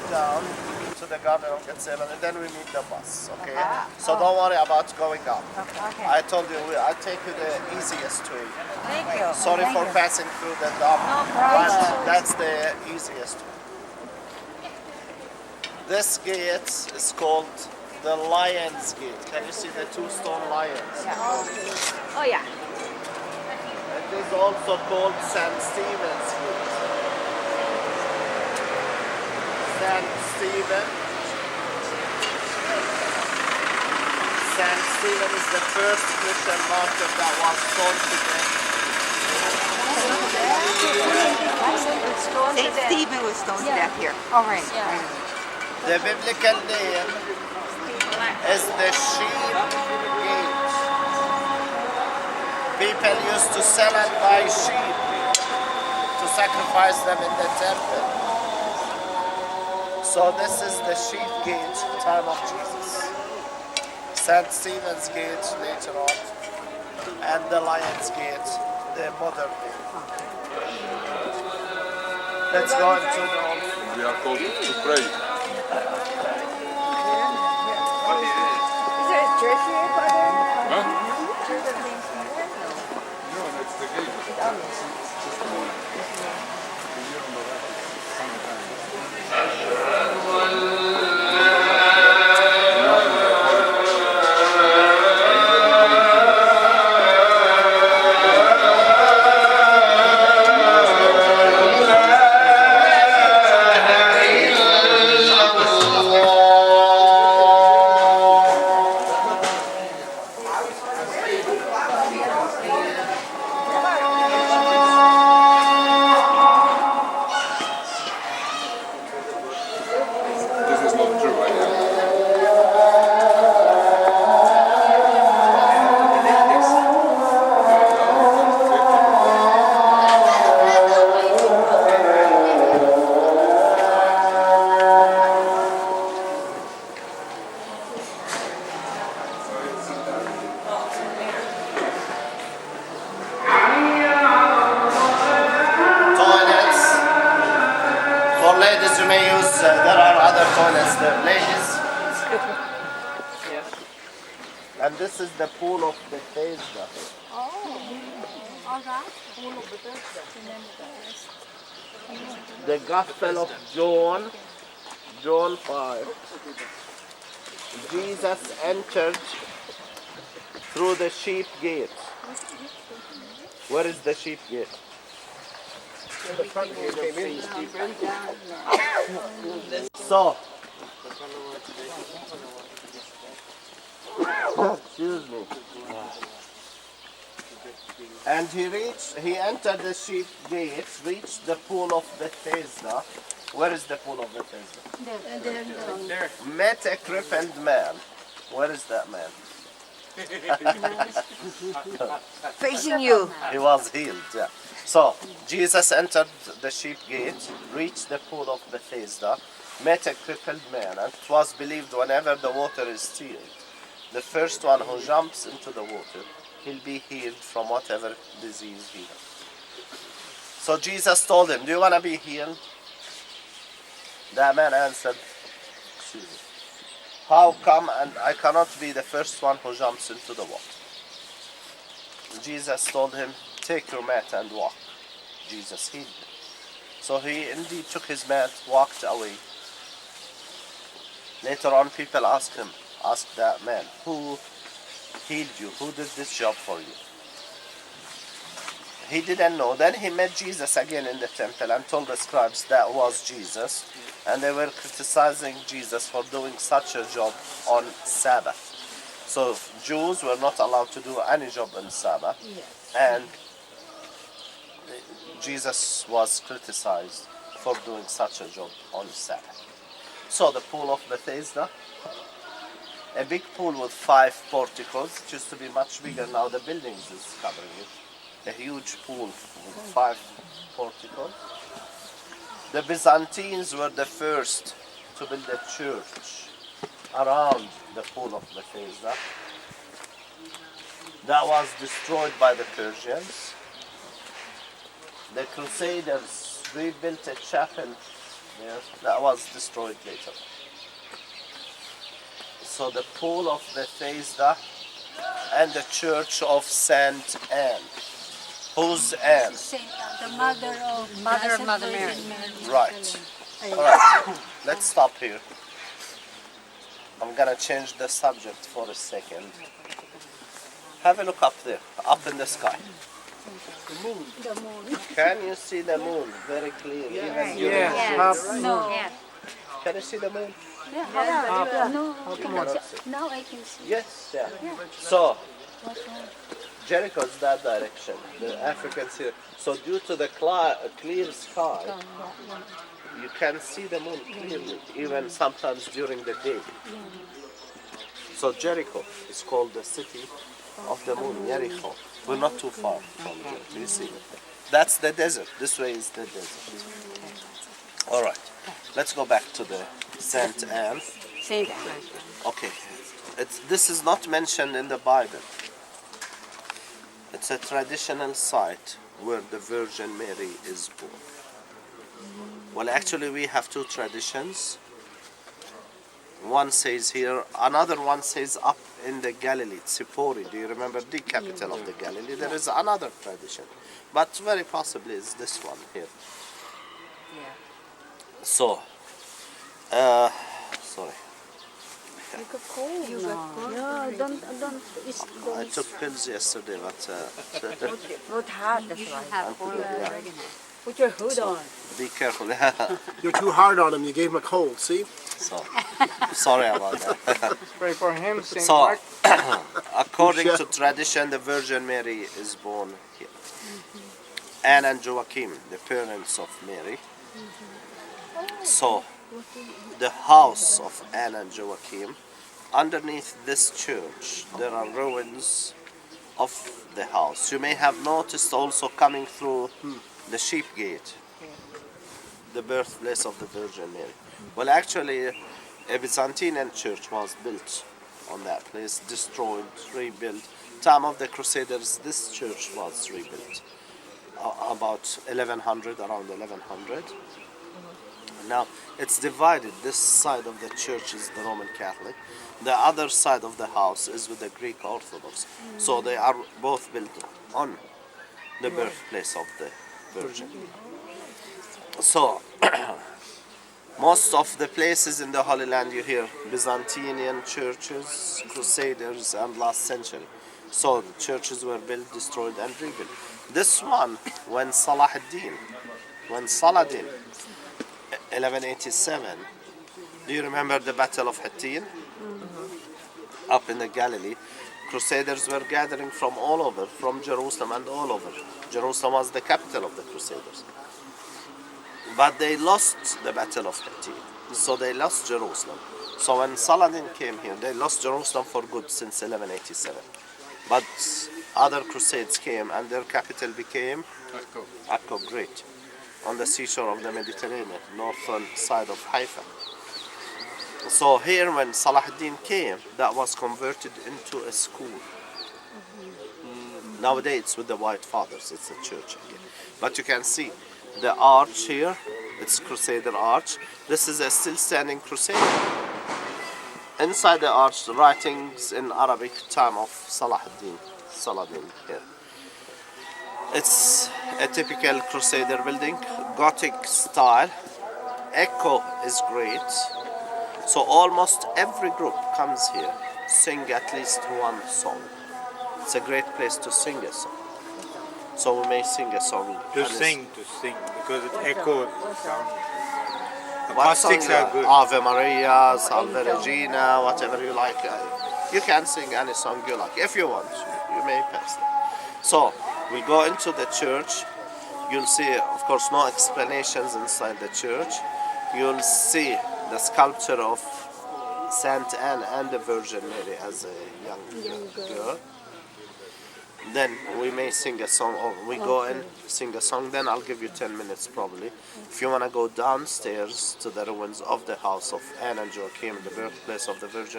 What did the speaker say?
down to the Garden of Gethsemane, and then we meet the bus, okay? So don't worry about going up. Okay. I told you, I'll take you the easiest way. Thank you. Sorry Thank for you. passing through the dump, No problem. but that's the easiest way. This gate is called the Lion's Gate. Can you see the two stone lions? Oh yeah. It is also called St. Stephen's Gate. St. Stephen. St. Stephen is the first Christian martyr that was stoned to death. Saint Stephen was stoned to death here. All right. The biblical name is the Sheep Gate. People used to sell and buy sheep to sacrifice them in the temple. So this is the Sheep Gate, time of Jesus. St. Stephen's Gate later on, and the Lion's Gate, the modern day. Let's go into the... We are called to pray. Is there a church here, Father? Huh? Church of Saint Stephen? No, that's the gate. This is not true, right? Toilets. For ladies, you may use, there are other toilets there. Ladies. And this is the pool of Bethesda. The Gospel of John, John 5. Jesus entered through the sheep gate. Where is the sheep gate? So, excuse me. And he entered the sheep gate, reached the pool of Bethesda. Where is the pool of Bethesda? Met a crippled man. Where is that man? Facing you. He was healed, yeah. So, Jesus entered the sheep gate, reached the pool of Bethesda, met a crippled man, and it was believed whenever the water is stilled, the first one who jumps into the water, he'll be healed from whatever disease he has. So Jesus told him, do you want to be healed? That man answered, excuse me, how come and I cannot be the first one who jumps into the water? Jesus told him, take your mat and walk. Jesus healed him. So he indeed took his mat, walked away. Later on, people asked that man, who healed you? Who did this job for you? He didn't know. Then he met Jesus again in the temple and told the scribes that was Jesus. And they were criticizing Jesus for doing such a job on Sabbath. So Jews were not allowed to do any job on Sabbath. And Jesus was criticized for doing such a job on Sabbath. So the pool of Bethesda, a big pool with 5 porticos. It used to be much bigger. Now the buildings is covering it. A huge pool with 5 porticos. The Byzantines were the first to build a church around the pool of Bethesda. That was destroyed by the Persians. The Crusaders rebuilt a chapel Yes, that was destroyed later. So the pool of Bethesda and the church of Saint Anne. Who's Anne? The mother of Mother Mary. Right. Alright, let's stop here. I'm gonna change the subject for a second. Have a look up there, up in the sky. The moon. Can you see the moon very clearly? Even during Yes. the day? No. Can you see the moon? No. Now I can see. Yes, yeah. So, Jericho is that direction, the African sea. So due to the clear sky, you can see the moon clearly, even sometimes during the day. So Jericho is called the city of the moon, Jericho. We're not too far from Jericho, you see. That's the desert. This way is the desert. All right, let's go back to the Saint Anne. Saint Anne. Okay, this is not mentioned in the Bible. It's a traditional site where the Virgin Mary is born. Well, actually, we have two traditions. One says here, another one says up in the Galilee, Tsipori. Do you remember the capital of the Galilee? There is another tradition, but very possibly it's this one here. So, sorry. You got cold. No, don't. It's I took pills yesterday, but Not hot, that's why. yeah. Put your hood on. Be careful. You're too hard on him. You gave him a cold, see? So, sorry about that. Pray for him, St. So, Mark. according to tradition, the Virgin Mary is born here. Anne and Joachim, the parents of Mary. So, the house of Anne and Joachim, underneath this church, there are ruins of the house. You may have noticed also coming through the sheep gate, the birthplace of the Virgin Mary. Well, actually, a Byzantine church was built on that place, destroyed, rebuilt. Time of the Crusaders, this church was rebuilt. About 1100, around 1100. Now, it's divided. This side of the church is the Roman Catholic. The other side of the house is with the Greek Orthodox. So they are both built on the birthplace of the Virgin. So, most of the places in the Holy Land you hear Byzantine churches, Crusaders, and last century. So the churches were built, destroyed, and rebuilt. This one, when Saladin, 1187, do you remember the Battle of Hattin? Up in the Galilee, Crusaders were gathering from all over, from Jerusalem and all over. Jerusalem was the capital of the Crusaders. But they lost the Battle of Hattin, so they lost Jerusalem. So when Saladin came here, they lost Jerusalem for good since 1187. But other crusades came and their capital became Akko Great, on the seashore of the Mediterranean, northern side of Haifa. So here when Salahuddin came, that was converted into a school. Nowadays it's with the White Fathers, it's a church here. But you can see the arch here, it's Crusader arch. This is a still standing Crusader. Inside the arch, the writings in Arabic, time of Saladin here. It's a typical Crusader building, Gothic style. Echo is great. So almost every group comes here, sing at least one song. It's a great place to sing a song. So we may sing a song. To sing, because it echoes down. The What song? acoustics are good. Ave Maria, Salve Regina, whatever you like. You can sing any song you like. If you want, you may pass them. So we go into the church. You'll see, of course, no explanations inside the church. You'll see the sculpture of Saint Anne and the Virgin Mary as a young girl. Then we may sing a song, or we go and sing a song. Then I'll give you 10 minutes probably. If you want to go downstairs to the ruins of the house of Anne and Joachim, the birthplace of the Virgin